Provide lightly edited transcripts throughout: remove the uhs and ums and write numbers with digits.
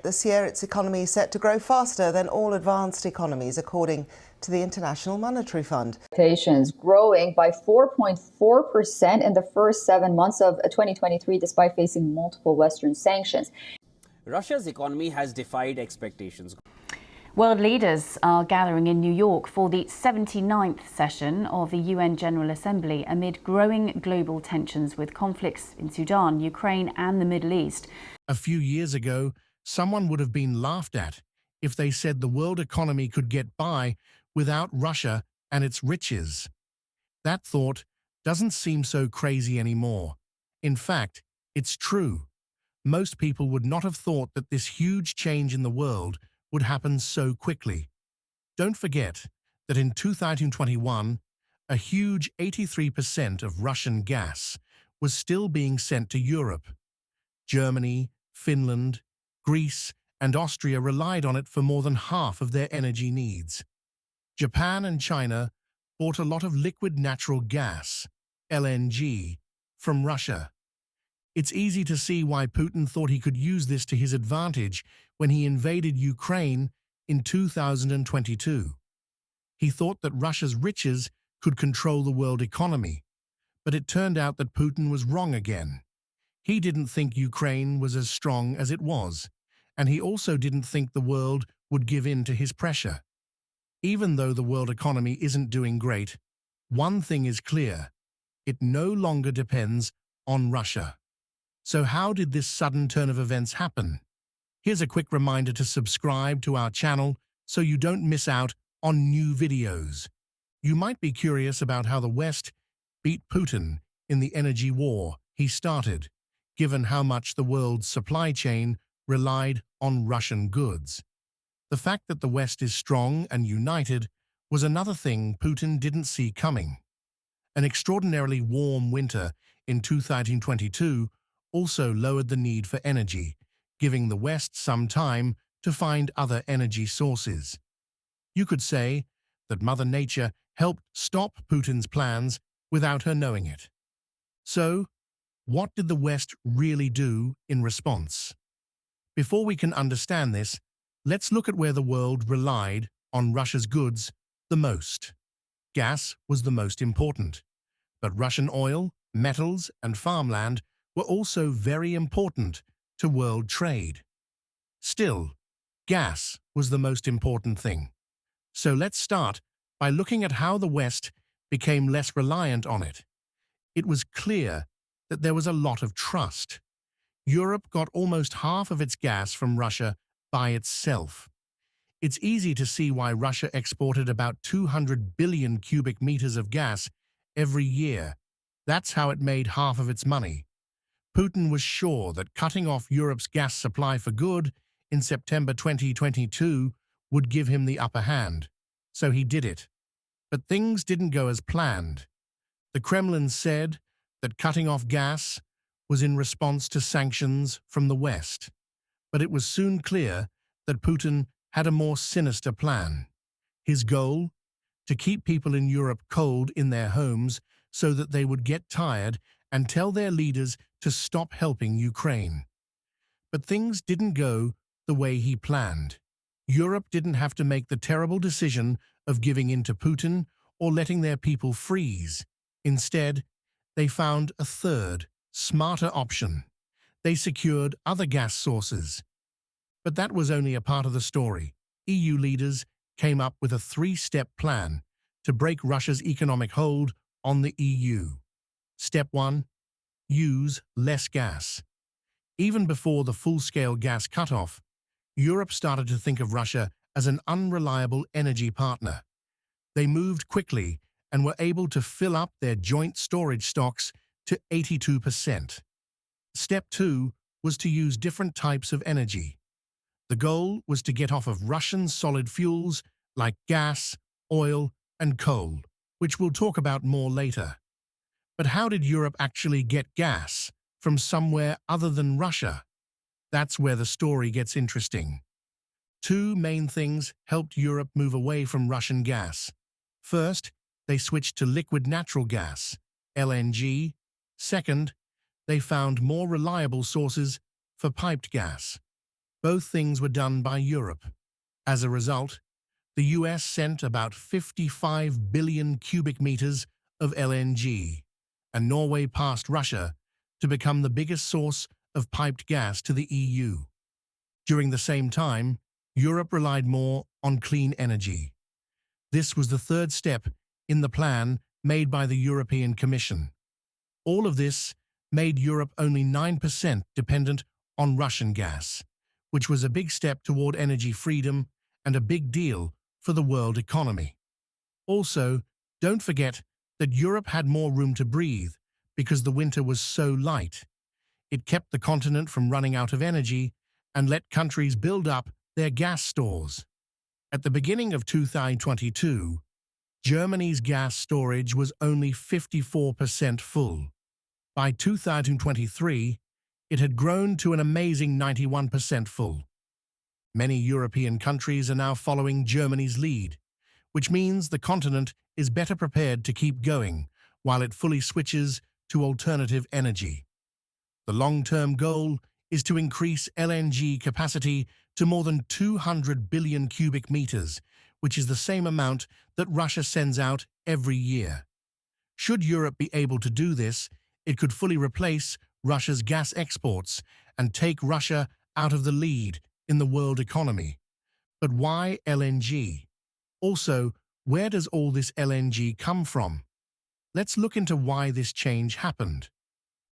This year, its economy is set to grow faster than all advanced economies, according to the International Monetary Fund. Expectations growing by 4.4% in the first 7 months of 2023, despite facing multiple Western sanctions. Russia's economy has defied expectations. World leaders are gathering in New York for the 79th session of the UN General Assembly amid growing global tensions with conflicts in Sudan, Ukraine and the Middle East. A few years ago, someone would have been laughed at if they said the world economy could get by without Russia and its riches. That thought doesn't seem so crazy anymore. In fact, it's true. Most people would not have thought that this huge change in the world would happen so quickly. Don't forget that in 2021, a huge 83% of Russian gas was still being sent to Europe. Germany, Finland, Greece, and Austria relied on it for more than half of their energy needs. Japan and China bought a lot of liquid natural gas, LNG, from Russia. It's easy to see why Putin thought he could use this to his advantage when he invaded Ukraine in 2022. He thought that Russia's riches could control the world economy, but it turned out that Putin was wrong again. He didn't think Ukraine was as strong as it was, and he also didn't think the world would give in to his pressure. Even though the world economy isn't doing great, one thing is clear: it no longer depends on Russia. So how did this sudden turn of events happen? Here's a quick reminder to subscribe to our channel so you don't miss out on new videos. You might be curious about how the West beat Putin in the energy war he started, given how much the world's supply chain relied on Russian goods. The fact that the West is strong and united was another thing Putin didn't see coming. An extraordinarily warm winter in 2022 also lowered the need for energy, giving the West some time to find other energy sources. You could say that Mother Nature helped stop Putin's plans without her knowing it. So, what did the West really do in response? Before we can understand this, let's look at where the world relied on Russia's goods the most. Gas was the most important, but Russian oil, metals, and farmland were also very important to world trade. Still, gas was the most important thing. So let's start by looking at how the West became less reliant on it. It was clear that there was a lot of trust. Europe got almost half of its gas from Russia by itself. It's easy to see why Russia exported about 200 billion cubic meters of gas every year. That's how it made half of its money. Putin was sure that cutting off Europe's gas supply for good in September 2022 would give him the upper hand, so he did it. But things didn't go as planned. The Kremlin said that cutting off gas was in response to sanctions from the West, but it was soon clear that Putin had a more sinister plan. His goal? To keep people in Europe cold in their homes so that they would get tired and tell their leaders to stop helping Ukraine. But things didn't go the way he planned. Europe didn't have to make the terrible decision of giving in to Putin or letting their people freeze. Instead, they found a third, smarter option. They secured other gas sources. But that was only a part of the story. EU leaders came up with a three-step plan to break Russia's economic hold on the EU. Step 1. Use less gas. Even before the full-scale gas cutoff, Europe started to think of Russia as an unreliable energy partner. They moved quickly and were able to fill up their joint storage stocks to 82%. Step 2 was to use different types of energy. The goal was to get off of Russian solid fuels like gas, oil, and coal, which we'll talk about more later. But how did Europe actually get gas from somewhere other than Russia? That's where the story gets interesting. Two main things helped Europe move away from Russian gas. First, they switched to liquid natural gas, LNG. Second, they found more reliable sources for piped gas. both things were done by Europe. As a result, the US sent about 55 billion cubic meters of LNG, and Norway passed Russia to become the biggest source of piped gas to the EU. During the same time, Europe relied more on clean energy. This was the third step in the plan made by the European Commission. All of this made Europe only 9% dependent on Russian gas, which was a big step toward energy freedom and a big deal for the world economy. Also, don't forget that Europe had more room to breathe because the winter was so light. It kept the continent from running out of energy and let countries build up their gas stores. At the beginning of 2022, Germany's gas storage was only 54% full. By 2023, it had grown to an amazing 91% full. Many European countries are now following Germany's lead, which means the continent is better prepared to keep going while it fully switches to alternative energy. The long-term goal is to increase LNG capacity to more than 200 billion cubic meters, which is the same amount that Russia sends out every year. Should Europe be able to do this, it could fully replace Russia's gas exports and take Russia out of the lead in the world economy. But why LNG? Also, where does all this LNG come from? Let's look into why this change happened.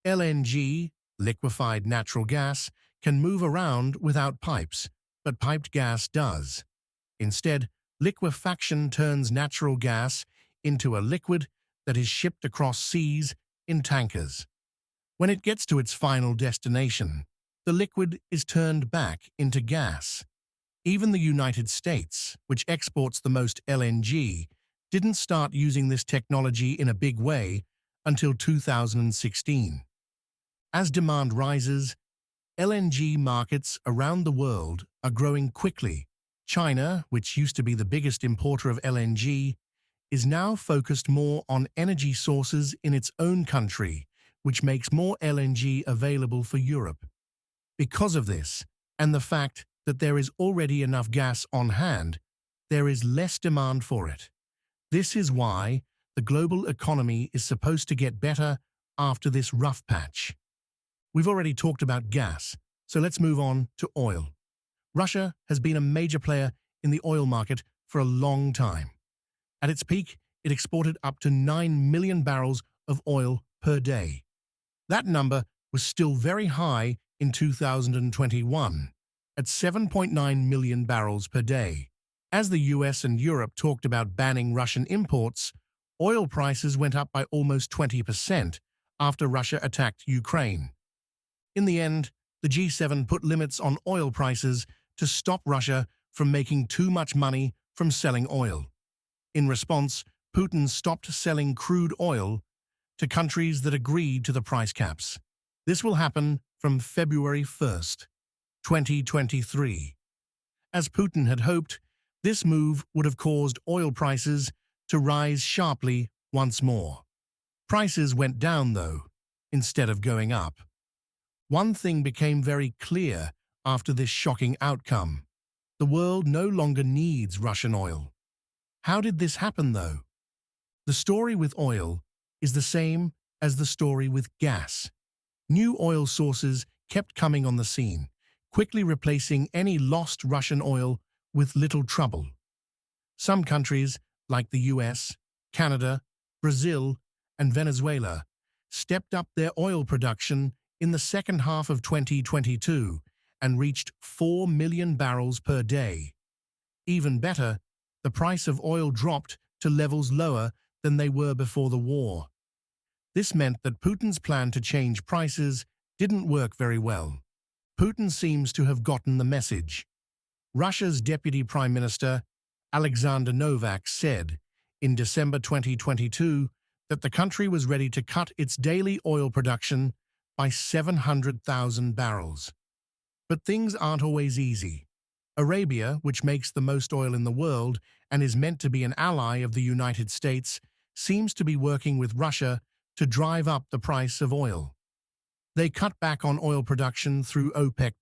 LNG, liquefied natural gas, can move around without pipes, but piped gas does. Instead, liquefaction turns natural gas into a liquid that is shipped across seas in tankers. When it gets to its final destination, the liquid is turned back into gas. Even the United States, which exports the most LNG, didn't start using this technology in a big way until 2016. As demand rises, LNG markets around the world are growing quickly. China, which used to be the biggest importer of LNG, is now focused more on energy sources in its own country, which makes more LNG available for Europe. Because of this, and the fact that there is already enough gas on hand, there is less demand for it. This is why the global economy is supposed to get better after this rough patch. We've already talked about gas, so let's move on to oil. Russia has been a major player in the oil market for a long time. At its peak, it exported up to 9 million barrels of oil per day. That number was still very high in 2021, at 7.9 million barrels per day. As the US and Europe talked about banning Russian imports, oil prices went up by almost 20% after Russia attacked Ukraine. In the end, the G7 put limits on oil prices to stop Russia from making too much money from selling oil. In response, Putin stopped selling crude oil to countries that agreed to the price caps. This will happen from February 1st, 2023. As Putin had hoped, this move would have caused oil prices to rise sharply once more. Prices went down, though, instead of going up. One thing became very clear after this shocking outcome. The world no longer needs Russian oil. How did this happen, though? The story with oil is the same as the story with gas. New oil sources kept coming on the scene, quickly replacing any lost Russian oil with little trouble. Some countries, like the US, Canada, Brazil, and Venezuela, stepped up their oil production in the second half of 2022 and reached 4 million barrels per day. Even better, the price of oil dropped to levels lower than they were before the war. This meant that Putin's plan to change prices didn't work very well. Putin seems to have gotten the message. Russia's Deputy Prime Minister, Alexander Novak, said in December 2022 that the country was ready to cut its daily oil production by 700,000 barrels. But things aren't always easy. Arabia, which makes the most oil in the world and is meant to be an ally of the United States, seems to be working with Russia to drive up the price of oil. They cut back on oil production through OPEC+.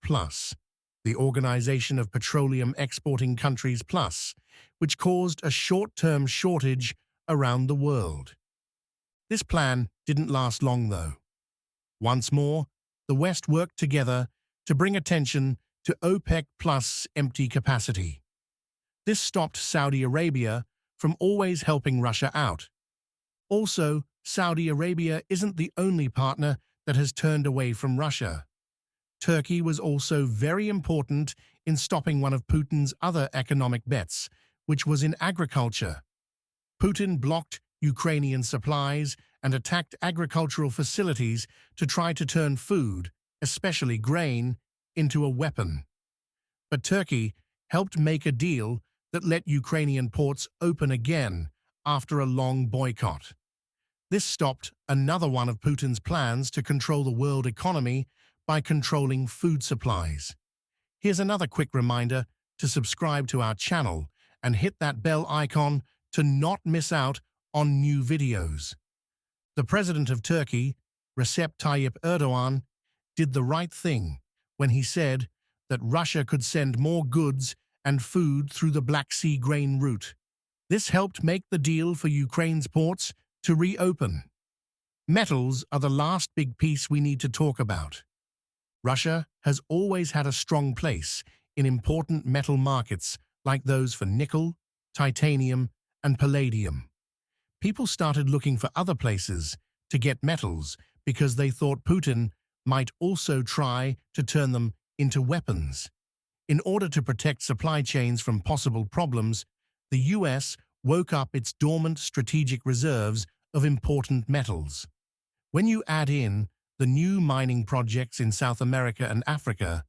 the Organization of Petroleum Exporting Countries Plus, which caused a short-term shortage around the world. This plan didn't last long, though. Once more, the West worked together to bring attention to OPEC Plus empty capacity. This stopped Saudi Arabia from always helping Russia out. Also, Saudi Arabia isn't the only partner that has turned away from Russia. Turkey was also very important in stopping one of Putin's other economic bets, which was in agriculture. Putin blocked Ukrainian supplies and attacked agricultural facilities to try to turn food, especially grain, into a weapon. But Turkey helped make a deal that let Ukrainian ports open again after a long boycott. This stopped another one of Putin's plans to control the world economy by controlling food supplies. Here's another quick reminder to subscribe to our channel and hit that bell icon to not miss out on new videos. The president of Turkey, Recep Tayyip Erdogan, did the right thing when he said that Russia could send more goods and food through the Black Sea grain route. This helped make the deal for Ukraine's ports to reopen. Metals are the last big piece we need to talk about. Russia has always had a strong place in important metal markets like those for nickel, titanium, and palladium. People started looking for other places to get metals because they thought Putin might also try to turn them into weapons. In order to protect supply chains from possible problems, the US woke up its dormant strategic reserves of important metals. When you add in the new mining projects in South America and Africa,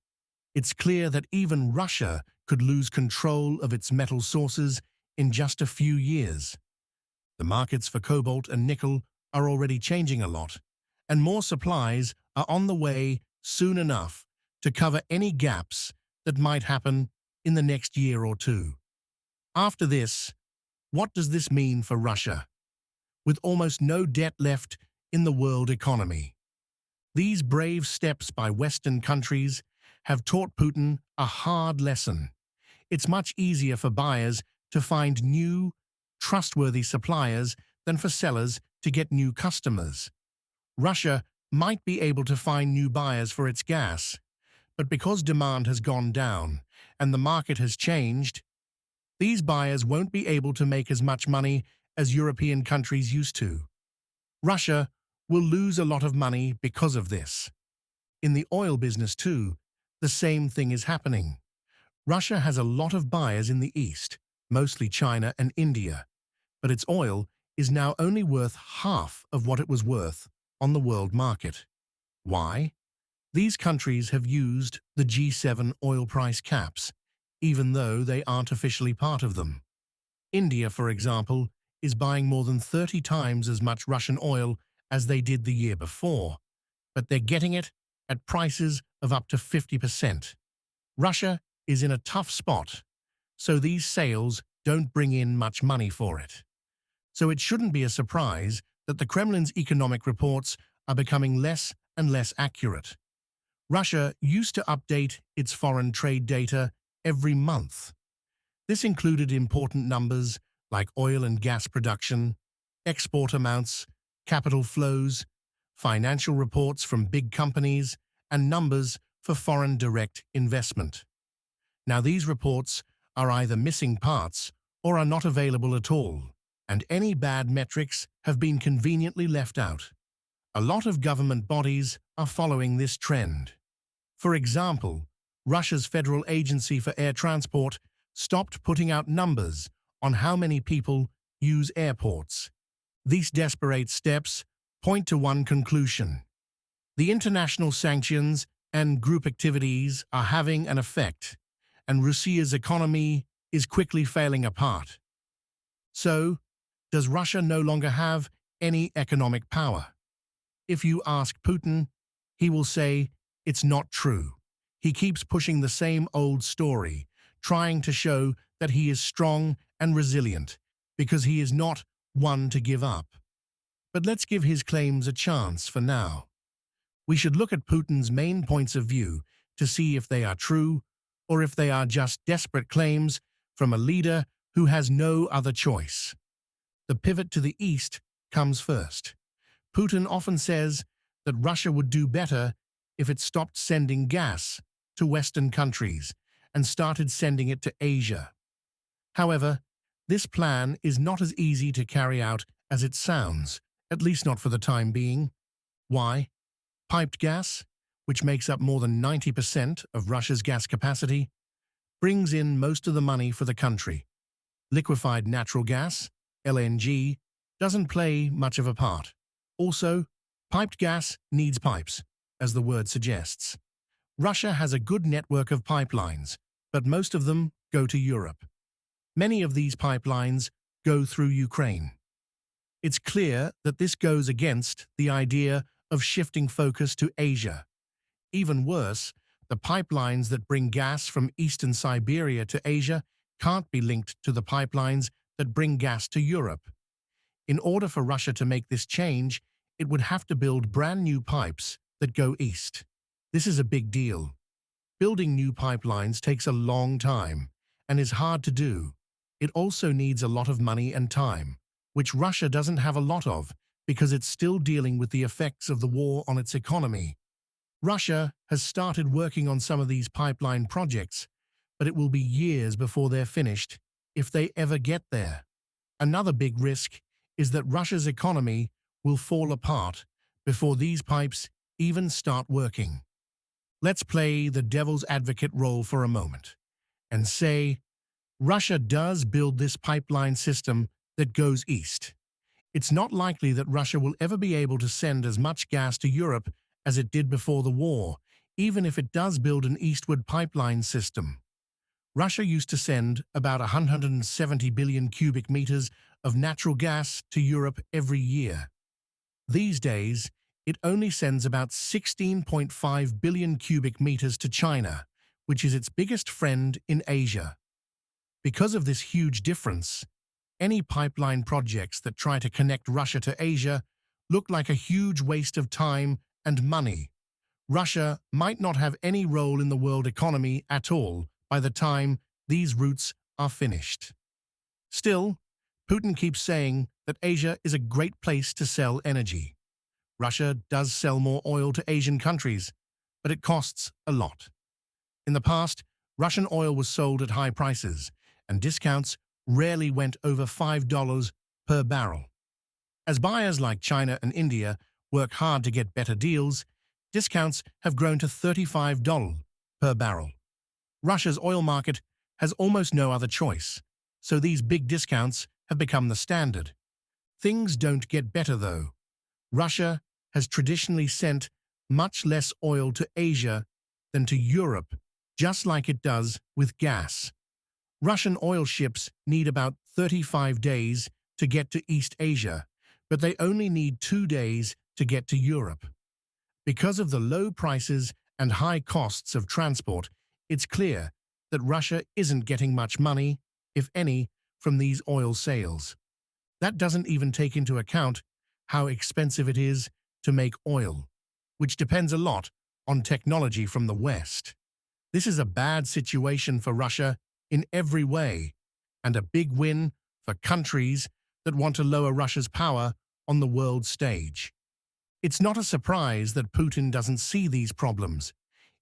it's clear that even Russia could lose control of its metal sources in just a few years. The markets for cobalt and nickel are already changing a lot, and more supplies are on the way soon enough to cover any gaps that might happen in the next year or two. After this, what does this mean for Russia? With almost no debt left in the world economy, these brave steps by Western countries have taught Putin a hard lesson. It's much easier for buyers to find new, trustworthy suppliers than for sellers to get new customers. Russia might be able to find new buyers for its gas, but because demand has gone down and the market has changed, these buyers won't be able to make as much money as European countries used to. Russia will lose a lot of money because of this. In the oil business too, the same thing is happening. Russia has a lot of buyers in the East, mostly China and India, but its oil is now only worth half of what it was worth on the world market. Why? These countries have used the G7 oil price caps, even though they aren't officially part of them. India, for example, is buying more than 30 times as much Russian oil as they did the year before, but they're getting it at prices of up to 50%. Russia is in a tough spot, so these sales don't bring in much money for it. So it shouldn't be a surprise that the Kremlin's economic reports are becoming less and less accurate. Russia used to update its foreign trade data every month. This included important numbers like oil and gas production, export amounts, capital flows, financial reports from big companies, and numbers for foreign direct investment. Now these reports are either missing parts or are not available at all, and any bad metrics have been conveniently left out. A lot of government bodies are following this trend. For example, Russia's Federal Agency for Air Transport stopped putting out numbers on how many people use airports. These desperate steps point to one conclusion. The international sanctions and group activities are having an effect, and Russia's economy is quickly failing apart. So, does Russia no longer have any economic power? If you ask Putin, he will say it's not true. He keeps pushing the same old story, trying to show that he is strong and resilient, because he is not one to give up. But let's give his claims a chance for now. We should look at Putin's main points of view to see if they are true or if they are just desperate claims from a leader who has no other choice. The pivot to the east comes first. Putin often says that Russia would do better if it stopped sending gas to Western countries and started sending it to Asia. However, this plan is not as easy to carry out as it sounds, at least not for the time being. Why? Piped gas, which makes up more than 90% of Russia's gas capacity, brings in most of the money for the country. Liquefied natural gas, LNG, doesn't play much of a part. Also, piped gas needs pipes, as the word suggests. Russia has a good network of pipelines, but most of them go to Europe. Many of these pipelines go through Ukraine. It's clear that this goes against the idea of shifting focus to Asia. Even worse, the pipelines that bring gas from eastern Siberia to Asia can't be linked to the pipelines that bring gas to Europe. In order for Russia to make this change, it would have to build brand new pipes that go east. This is a big deal. Building new pipelines takes a long time and is hard to do. It also needs a lot of money and time, which Russia doesn't have a lot of because it's still dealing with the effects of the war on its economy. Russia has started working on some of these pipeline projects, but it will be years before they're finished, if they ever get there. Another big risk is that Russia's economy will fall apart before these pipes even start working. Let's play the devil's advocate role for a moment and say Russia does build this pipeline system that goes east. It's not likely that Russia will ever be able to send as much gas to Europe as it did before the war, even if it does build an eastward pipeline system. Russia used to send about 170 billion cubic meters of natural gas to Europe every year. These days, it only sends about 16.5 billion cubic meters to China, which is its biggest friend in Asia. Because of this huge difference, any pipeline projects that try to connect Russia to Asia look like a huge waste of time and money. Russia might not have any role in the world economy at all by the time these routes are finished. Still, Putin keeps saying that Asia is a great place to sell energy. Russia does sell more oil to Asian countries, but it costs a lot. In the past, Russian oil was sold at high prices, and discounts rarely went over $5 per barrel. As buyers like China and India work hard to get better deals, discounts have grown to $35 per barrel. Russia's oil market has almost no other choice, so these big discounts have become the standard. Things don't get better, though. Russia has traditionally sent much less oil to Asia than to Europe, just like it does with gas. Russian oil ships need about 35 days to get to East Asia, but they only need 2 days to get to Europe. Because of the low prices and high costs of transport, it's clear that Russia isn't getting much money, if any, from these oil sales. That doesn't even take into account how expensive it is to make oil, which depends a lot on technology from the West. This is a bad situation for Russia in every way, and a big win for countries that want to lower Russia's power on the world stage. It's not a surprise that Putin doesn't see these problems.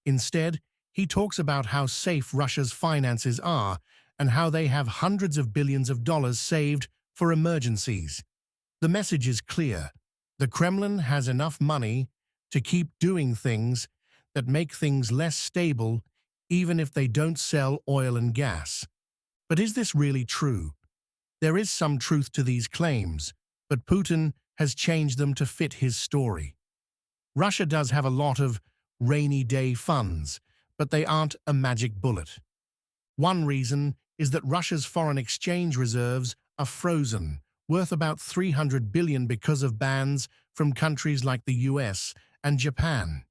Instead, he talks about how safe Russia's finances are and how they have hundreds of billions of dollars saved for emergencies. The message is clear. The Kremlin has enough money to keep doing things that make things less stable, even if they don't sell oil and gas. But is this really true? There is some truth to these claims, but Putin has changed them to fit his story. Russia does have a lot of rainy day funds, but they aren't a magic bullet. One reason is that Russia's foreign exchange reserves are frozen, worth about $300 billion because of bans from countries like the US and Japan.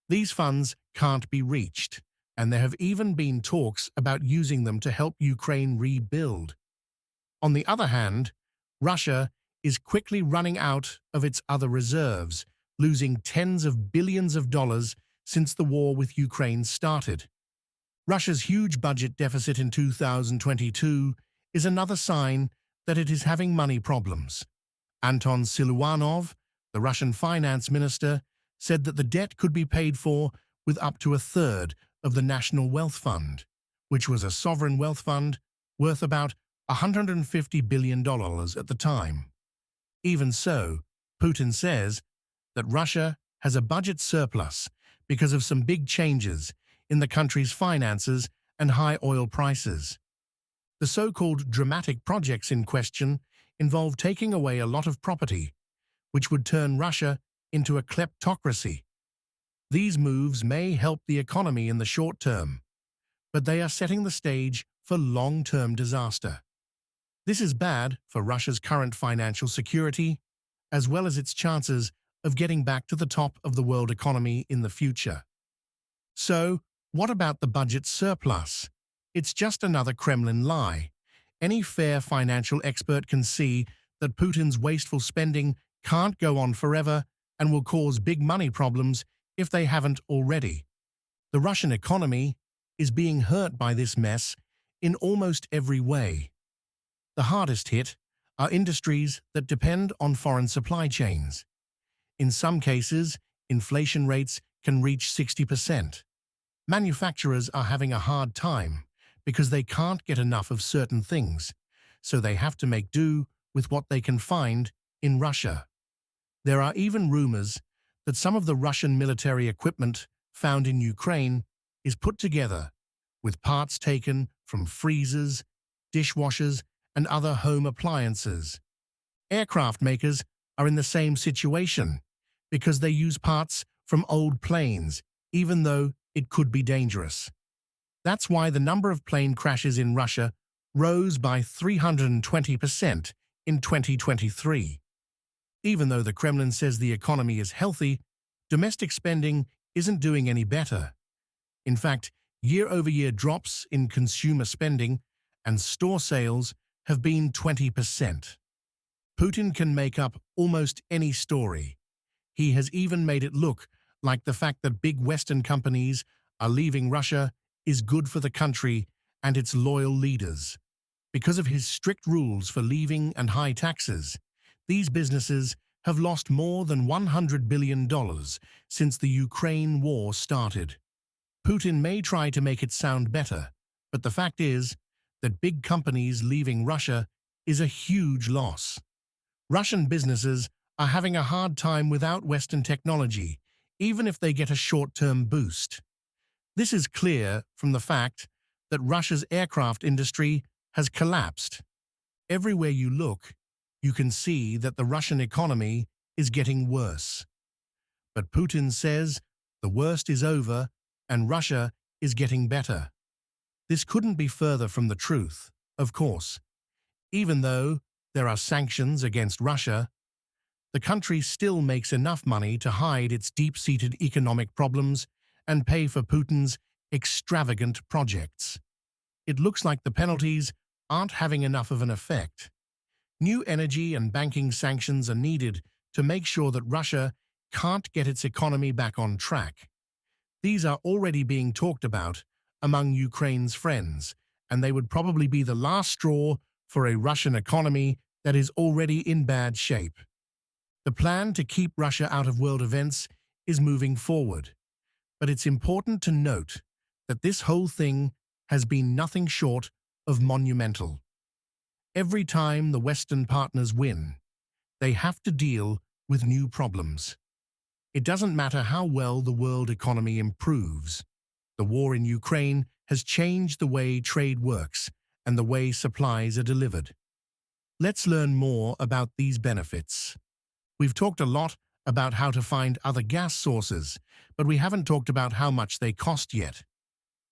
These funds can't be reached, and there have even been talks about using them to help Ukraine rebuild. On the other hand, Russia is quickly running out of its other reserves, losing tens of billions of dollars since the war with Ukraine started. Russia's huge budget deficit in 2022 is another sign that it is having money problems. Anton Siluanov, the Russian finance minister, said that the debt could be paid for with up to a third of the National Wealth Fund, which was a sovereign wealth fund worth about $150 billion at the time. Even so, Putin says that Russia has a budget surplus because of some big changes in the country's finances and high oil prices. The so-called dramatic projects in question involve taking away a lot of property, which would turn Russia into a kleptocracy. These moves may help the economy in the short term, but they are setting the stage for long-term disaster. This is bad for Russia's current financial security, as well as its chances of getting back to the top of the world economy in the future. So, what about the budget surplus? It's just another Kremlin lie. Any fair financial expert can see that Putin's wasteful spending can't go on forever and will cause big money problems if they haven't already. The Russian economy is being hurt by this mess in almost every way. The hardest hit are industries that depend on foreign supply chains. In some cases, inflation rates can reach 60%. Manufacturers are having a hard time because they can't get enough of certain things, so they have to make do with what they can find in Russia. There are even rumors that some of the Russian military equipment found in Ukraine is put together with parts taken from freezers, dishwashers, and other home appliances. Aircraft makers are in the same situation because they use parts from old planes, even though it could be dangerous. That's why the number of plane crashes in Russia rose by 320% in 2023. Even though the Kremlin says the economy is healthy, domestic spending isn't doing any better. In fact, year-over-year drops in consumer spending and store sales have been 20%. Putin can make up almost any story. He has even made it look like the fact that big Western companies are leaving Russia is good for the country and its loyal leaders. Because of his strict rules for leaving and high taxes, these businesses have lost more than $100 billion since the Ukraine war started. Putin may try to make it sound better, but the fact is that big companies leaving Russia is a huge loss. Russian businesses are having a hard time without Western technology, even if they get a short-term boost. This is clear from the fact that Russia's aircraft industry has collapsed. Everywhere you look, you can see that the Russian economy is getting worse. But Putin says the worst is over and Russia is getting better. This couldn't be further from the truth, of course. Even though there are sanctions against Russia, the country still makes enough money to hide its deep-seated economic problems and pay for Putin's extravagant projects. It looks like the penalties aren't having enough of an effect. New energy and banking sanctions are needed to make sure that Russia can't get its economy back on track. These are already being talked about among Ukraine's friends, and they would probably be the last straw for a Russian economy that is already in bad shape. The plan to keep Russia out of world events is moving forward, but it's important to note that this whole thing has been nothing short of monumental. Every time the Western partners win, they have to deal with new problems. It doesn't matter how well the world economy improves. The war in Ukraine has changed the way trade works and the way supplies are delivered. Let's learn more about these benefits. We've talked a lot about how to find other gas sources, but we haven't talked about how much they cost yet.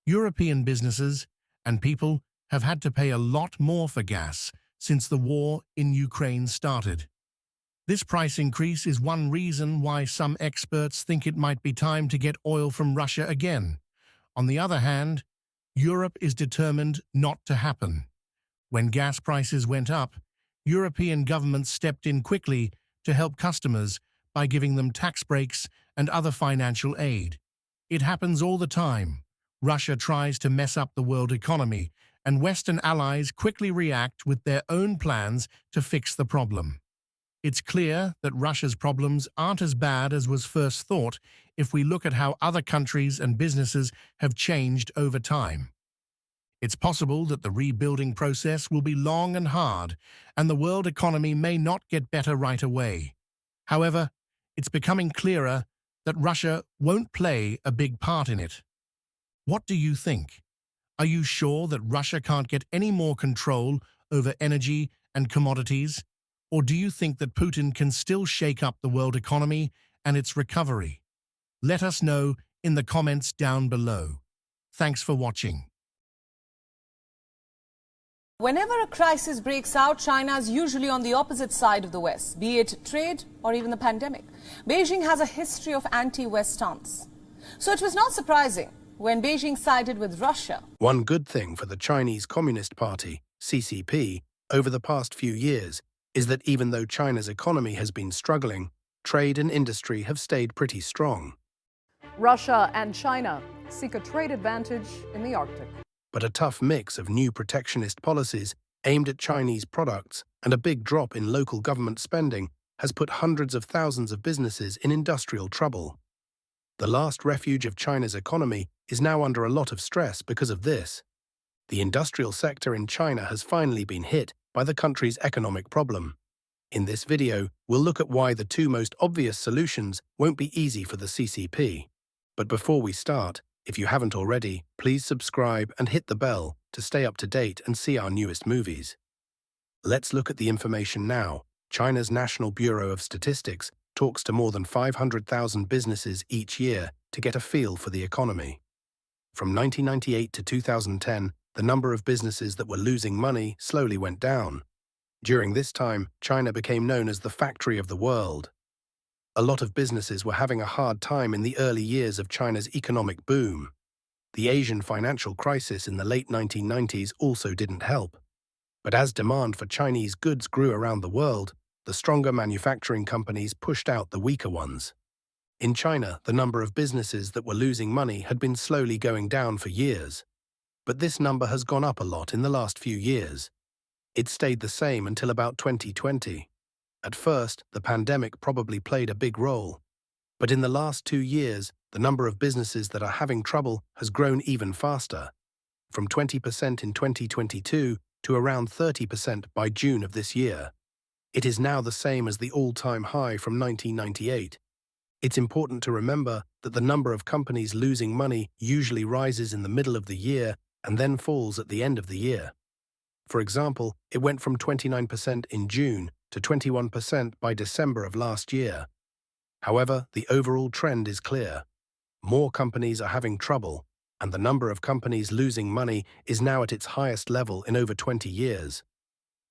European businesses and people have had to pay a lot more for gas since the war in Ukraine started. This price increase is one reason why some experts think it might be time to get oil from Russia again. On the other hand, Europe is determined not to happen. When gas prices went up, European governments stepped in quickly to help customers by giving them tax breaks and other financial aid. It happens all the time. Russia tries to mess up the world economy, and Western allies quickly react with their own plans to fix the problem. It's clear that Russia's problems aren't as bad as was first thought if we look at how other countries and businesses have changed over time. It's possible that the rebuilding process will be long and hard, and the world economy may not get better right away. However, it's becoming clearer that Russia won't play a big part in it. What do you think? Are you sure that Russia can't get any more control over energy and commodities? Or do you think that Putin can still shake up the world economy and its recovery? Let us know in the comments down below. Thanks for watching. Whenever a crisis breaks out, China is usually on the opposite side of the West, be it trade or even the pandemic. Beijing has a history of anti-West stance. So it was not surprising when Beijing sided with Russia. One good thing for the Chinese Communist Party, CCP, over the past few years is that even though China's economy has been struggling, trade and industry have stayed pretty strong. Russia and China seek a trade advantage in the Arctic. But a tough mix of new protectionist policies aimed at Chinese products and a big drop in local government spending has put hundreds of thousands of businesses in industrial trouble. The last refuge of China's economy is now under a lot of stress because of this. The industrial sector in China has finally been hit by the country's economic problem. In this video, we'll look at why the two most obvious solutions won't be easy for the CCP. But before we start, if you haven't already, please subscribe and hit the bell to stay up to date and see our newest movies. Let's look at the information now. China's National Bureau of Statistics talks to more than 500,000 businesses each year to get a feel for the economy. From 1998 to 2010, the number of businesses that were losing money slowly went down. During this time, China became known as the factory of the world. A lot of businesses were having a hard time in the early years of China's economic boom. The Asian financial crisis in the late 1990s also didn't help. But as demand for Chinese goods grew around the world, the stronger manufacturing companies pushed out the weaker ones. In China, the number of businesses that were losing money had been slowly going down for years. But this number has gone up a lot in the last few years. It stayed the same until about 2020. At first, the pandemic probably played a big role. But in the last 2 years, the number of businesses that are having trouble has grown even faster, from 20% in 2022 to around 30% by June of this year. It is now the same as the all-time high from 1998. It's important to remember that the number of companies losing money usually rises in the middle of the year and then falls at the end of the year. For example, it went from 29% in June to 21% by December of last year. However, the overall trend is clear. More companies are having trouble, and the number of companies losing money is now at its highest level in over 20 years.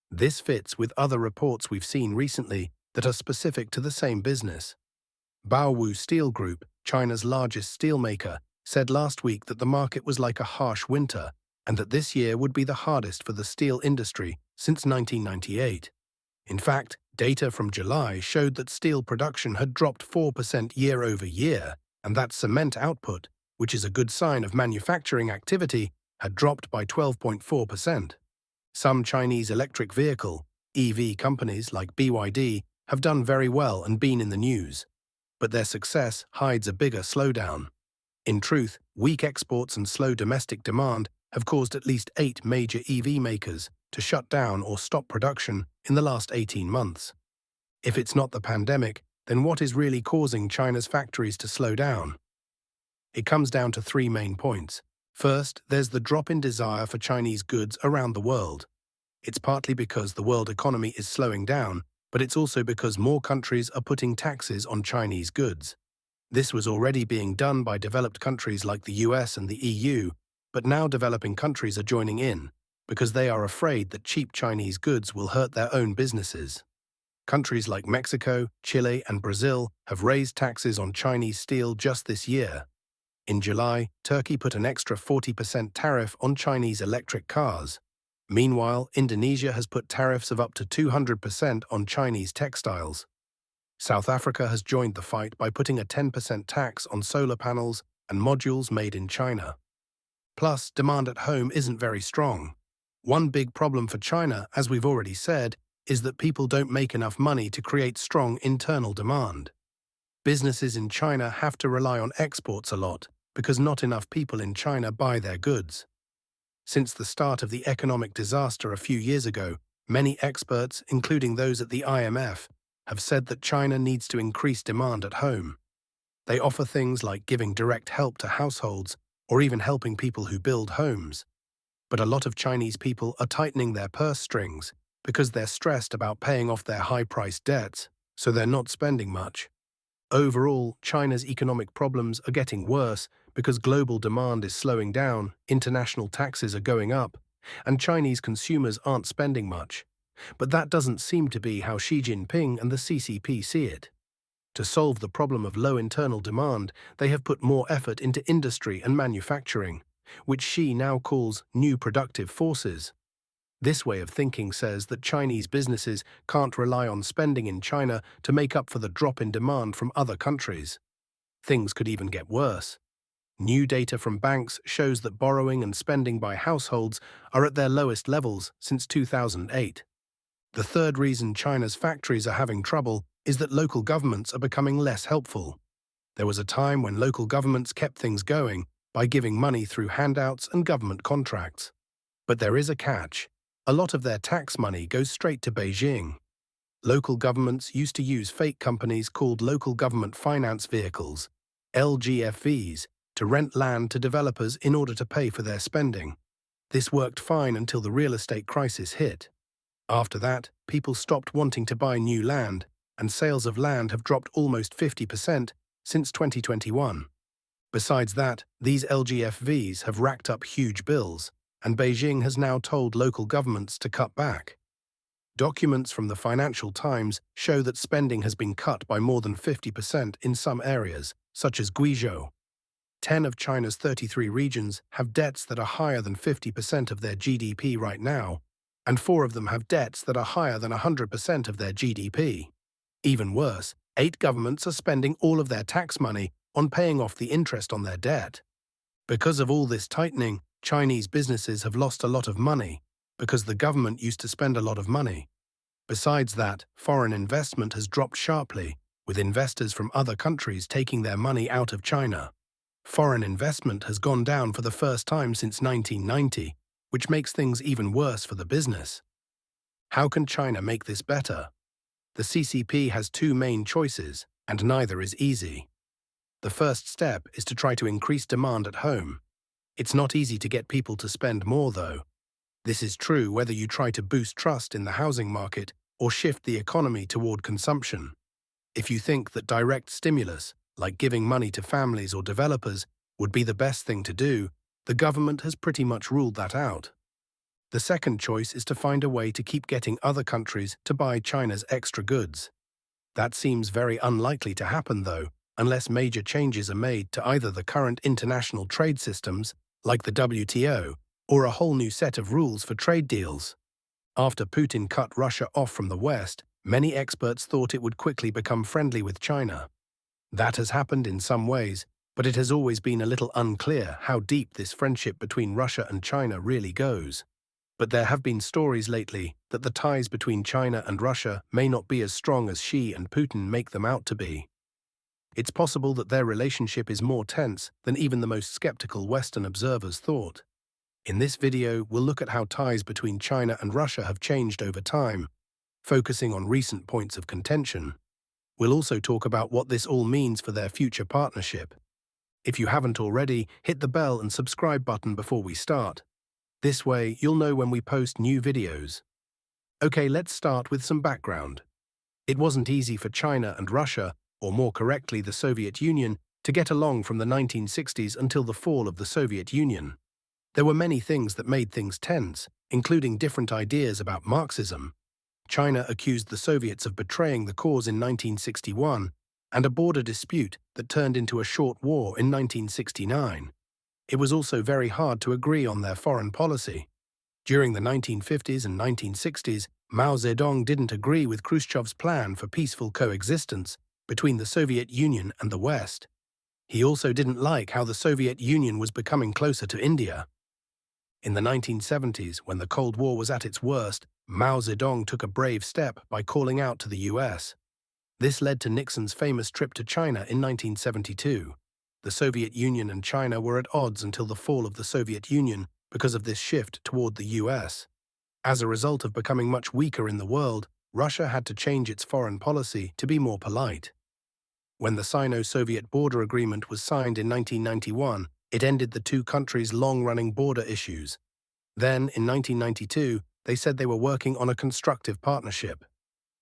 This fits with other reports we've seen recently that are specific to the same business. Baowu Steel Group, China's largest steelmaker, said last week that the market was like a harsh winter and that this year would be the hardest for the steel industry since 1998. In fact, data from July showed that steel production had dropped 4% year over year, and that cement output, which is a good sign of manufacturing activity, had dropped by 12.4%. Some Chinese electric vehicle, EV companies like BYD have done very well and been in the news, but their success hides a bigger slowdown. In truth, weak exports and slow domestic demand have caused at least 8 major EV makers to shut down or stop production in the last 18 months. If it's not the pandemic, then what is really causing China's factories to slow down? It comes down to 3 main points. First, there's the drop in desire for Chinese goods around the world. It's partly because the world economy is slowing down, but it's also because more countries are putting taxes on Chinese goods. This was already being done by developed countries like the US and the EU, but now developing countries are joining in because they are afraid that cheap Chinese goods will hurt their own businesses. Countries like Mexico, Chile, and Brazil have raised taxes on Chinese steel just this year. In July, Turkey put an extra 40% tariff on Chinese electric cars. Meanwhile, Indonesia has put tariffs of up to 200% on Chinese textiles. South Africa has joined the fight by putting a 10% tax on solar panels and modules made in China. Plus, demand at home isn't very strong. One big problem for China, as we've already said, is that people don't make enough money to create strong internal demand. Businesses in China have to rely on exports a lot because not enough people in China buy their goods. Since the start of the economic disaster a few years ago, many experts, including those at the IMF, have said that China needs to increase demand at home. They offer things like giving direct help to households or even helping people who build homes. But a lot of Chinese people are tightening their purse strings because they're stressed about paying off their high-priced debts, so they're not spending much. Overall, China's economic problems are getting worse because global demand is slowing down, international taxes are going up, and Chinese consumers aren't spending much. But that doesn't seem to be how Xi Jinping and the CCP see it. To solve the problem of low internal demand, they have put more effort into industry and manufacturing, which Xi now calls new productive forces. This way of thinking says that Chinese businesses can't rely on spending in China to make up for the drop in demand from other countries. Things could even get worse. New data from banks shows that borrowing and spending by households are at their lowest levels since 2008. The third reason China's factories are having trouble is that local governments are becoming less helpful. There was a time when local governments kept things going by giving money through handouts and government contracts. But there is a catch. A lot of their tax money goes straight to Beijing. Local governments used to use fake companies called local government finance vehicles, LGFVs, to rent land to developers in order to pay for their spending. This worked fine until the real estate crisis hit. After that, people stopped wanting to buy new land, and sales of land have dropped almost 50% since 2021. Besides that, these LGFVs have racked up huge bills, and Beijing has now told local governments to cut back. Documents from the Financial Times show that spending has been cut by more than 50% in some areas, such as Guizhou. 10 of China's 33 regions have debts that are higher than 50% of their GDP right now, and 4 of them have debts that are higher than 100% of their GDP. Even worse, 8 governments are spending all of their tax money on paying off the interest on their debt. Because of all this tightening, Chinese businesses have lost a lot of money because the government used to spend a lot of money. Besides that, foreign investment has dropped sharply, with investors from other countries taking their money out of China. Foreign investment has gone down for the first time since 1990, which makes things even worse for the business. How can China make this better? The CCP has 2 main choices, and neither is easy. The first step is to try to increase demand at home. It's not easy to get people to spend more, though. This is true whether you try to boost trust in the housing market or shift the economy toward consumption. If you think that direct stimulus, like giving money to families or developers, would be the best thing to do, the government has pretty much ruled that out. The second choice is to find a way to keep getting other countries to buy China's extra goods. That seems very unlikely to happen, though, unless major changes are made to either the current international trade systems, like the WTO, or a whole new set of rules for trade deals. After Putin cut Russia off from the West, many experts thought it would quickly become friendly with China. That has happened in some ways, but it has always been a little unclear how deep this friendship between Russia and China really goes. But there have been stories lately that the ties between China and Russia may not be as strong as Xi and Putin make them out to be. It's possible that their relationship is more tense than even the most skeptical Western observers thought. In this video, we'll look at how ties between China and Russia have changed over time, focusing on recent points of contention. We'll also talk about what this all means for their future partnership. If you haven't already, hit the bell and subscribe button before we start. This way, you'll know when we post new videos. Okay, let's start with some background. It wasn't easy for China and Russia, or more correctly the Soviet Union, to get along from the 1960s until the fall of the Soviet Union. There were many things that made things tense, including different ideas about Marxism. China accused the Soviets of betraying the cause in 1961, and a border dispute that turned into a short war in 1969. It was also very hard to agree on their foreign policy. During the 1950s and 1960s, Mao Zedong didn't agree with Khrushchev's plan for peaceful coexistence between the Soviet Union and the West. He also didn't like how the Soviet Union was becoming closer to India. In the 1970s, when the Cold War was at its worst, Mao Zedong took a brave step by calling out to the US. This led to Nixon's famous trip to China in 1972. The Soviet Union and China were at odds until the fall of the Soviet Union because of this shift toward the US. As a result of becoming much weaker in the world, Russia had to change its foreign policy to be more polite. When the Sino-Soviet border agreement was signed in 1991, it ended the two countries' long-running border issues. Then, in 1992, they said they were working on a constructive partnership.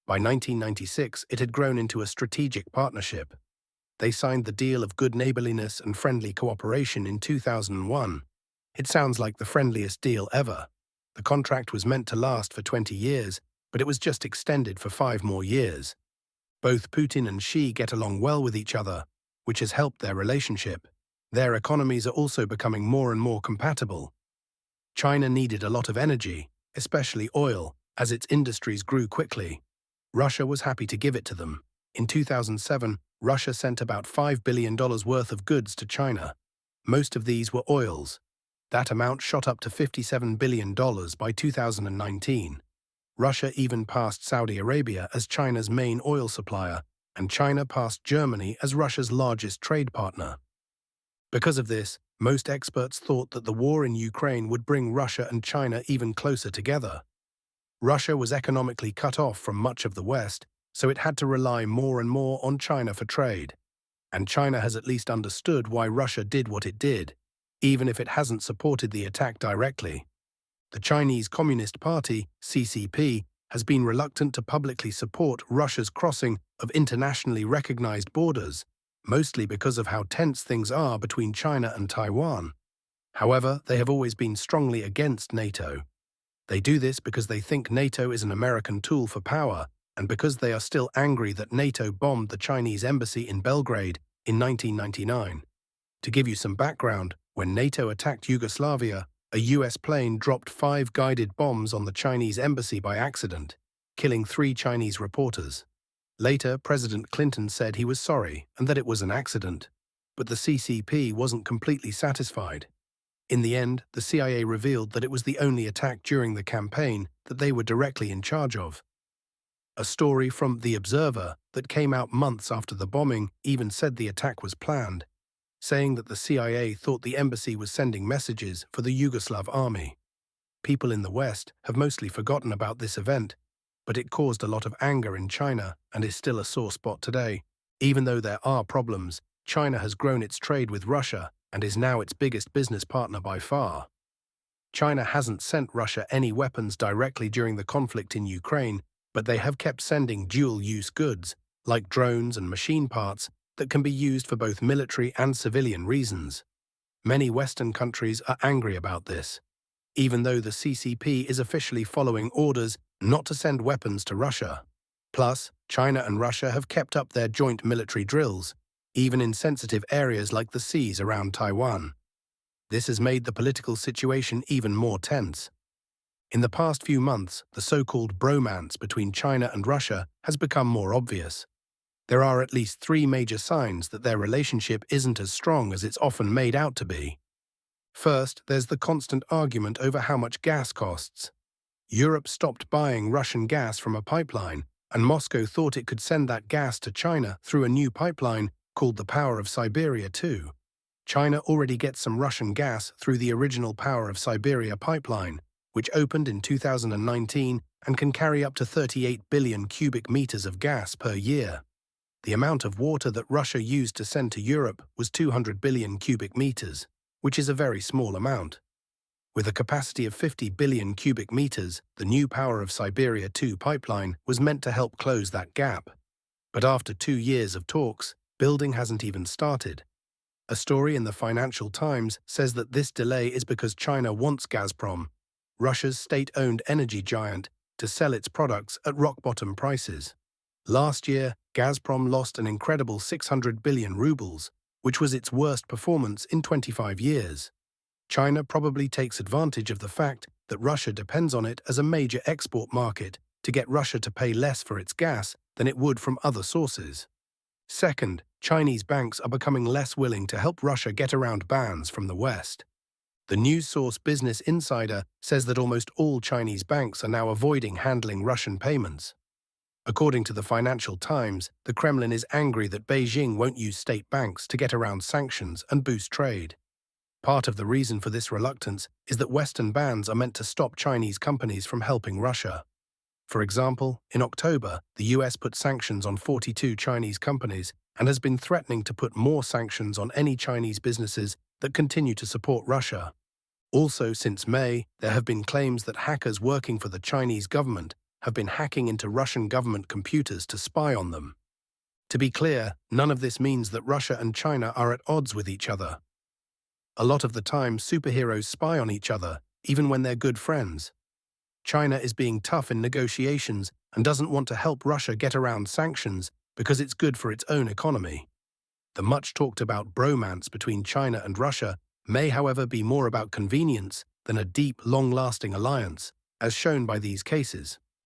By 1996, it had grown into a strategic partnership. They signed the deal of good neighborliness and friendly cooperation in 2001. It sounds like the friendliest deal ever. The contract was meant to last for 20 years, but it was just extended for 5 more years. Both Putin and Xi get along well with each other, which has helped their relationship. Their economies are also becoming more and more compatible. China needed a lot of energy, especially oil, as its industries grew quickly. Russia was happy to give it to them. In 2007, Russia sent about $5 billion worth of goods to China. Most of these were oils. That amount shot up to $57 billion by 2019. Russia even passed Saudi Arabia as China's main oil supplier, and China passed Germany as Russia's largest trade partner. Because of this, most experts thought that the war in Ukraine would bring Russia and China even closer together. Russia was economically cut off from much of the West, so it had to rely more and more on China for trade. And China has at least understood why Russia did what it did, even if it hasn't supported the attack directly. The Chinese Communist Party, CCP, has been reluctant to publicly support Russia's crossing of internationally recognized borders, mostly because of how tense things are between China and Taiwan. However, they have always been strongly against NATO. They do this because they think NATO is an American tool for power, and because they are still angry that NATO bombed the Chinese embassy in Belgrade in 1999. To give you some background, when NATO attacked Yugoslavia, a US plane dropped 5 guided bombs on the Chinese embassy by accident, killing 3 Chinese reporters. Later, President Clinton said he was sorry and that it was an accident, but the CCP wasn't completely satisfied. In the end, the CIA revealed that it was the only attack during the campaign that they were directly in charge of. A story from The Observer that came out months after the bombing even said the attack was planned, saying that the CIA thought the embassy was sending messages for the Yugoslav army. People in the West have mostly forgotten about this event, but it caused a lot of anger in China and is still a sore spot today. Even though there are problems, China has grown its trade with Russia and is now its biggest business partner by far. China hasn't sent Russia any weapons directly during the conflict in Ukraine, but they have kept sending dual-use goods, like drones and machine parts, that can be used for both military and civilian reasons. Many Western countries are angry about this, even though the CCP is officially following orders not to send weapons to Russia. Plus, China and Russia have kept up their joint military drills, even in sensitive areas like the seas around Taiwan. This has made the political situation even more tense. In the past few months, the so-called bromance between China and Russia has become more obvious. There are at least 3 major signs that their relationship isn't as strong as it's often made out to be. First, there's the constant argument over how much gas costs. Europe stopped buying Russian gas from a pipeline, and Moscow thought it could send that gas to China through a new pipeline called the Power of Siberia 2. China already gets some Russian gas through the original Power of Siberia pipeline, which opened in 2019 and can carry up to 38 billion cubic meters of gas per year. The amount of water that Russia used to send to Europe was 200 billion cubic meters, which is a very small amount. With a capacity of 50 billion cubic meters, the new Power of Siberia 2 pipeline was meant to help close that gap. But after 2 years of talks, building hasn't even started. A story in the Financial Times says that this delay is because China wants Gazprom, Russia's state-owned energy giant, to sell its products at rock-bottom prices. Last year, Gazprom lost an incredible 600 billion rubles, which was its worst performance in 25 years. China probably takes advantage of the fact that Russia depends on it as a major export market to get Russia to pay less for its gas than it would from other sources. Second, Chinese banks are becoming less willing to help Russia get around bans from the West. The news source Business Insider says that almost all Chinese banks are now avoiding handling Russian payments. According to the Financial Times, the Kremlin is angry that Beijing won't use state banks to get around sanctions and boost trade. Part of the reason for this reluctance is that Western bans are meant to stop Chinese companies from helping Russia. For example, in October, the US put sanctions on 42 Chinese companies and has been threatening to put more sanctions on any Chinese businesses that continue to support Russia. Also, since May, there have been claims that hackers working for the Chinese government have been hacking into Russian government computers to spy on them. To be clear, none of this means that Russia and China are at odds with each other. A lot of the time, superheroes spy on each other, even when they're good friends. China is being tough in negotiations and doesn't want to help Russia get around sanctions because it's good for its own economy. The much-talked-about bromance between China and Russia may, however, be more about convenience than a deep, long-lasting alliance, as shown by these cases.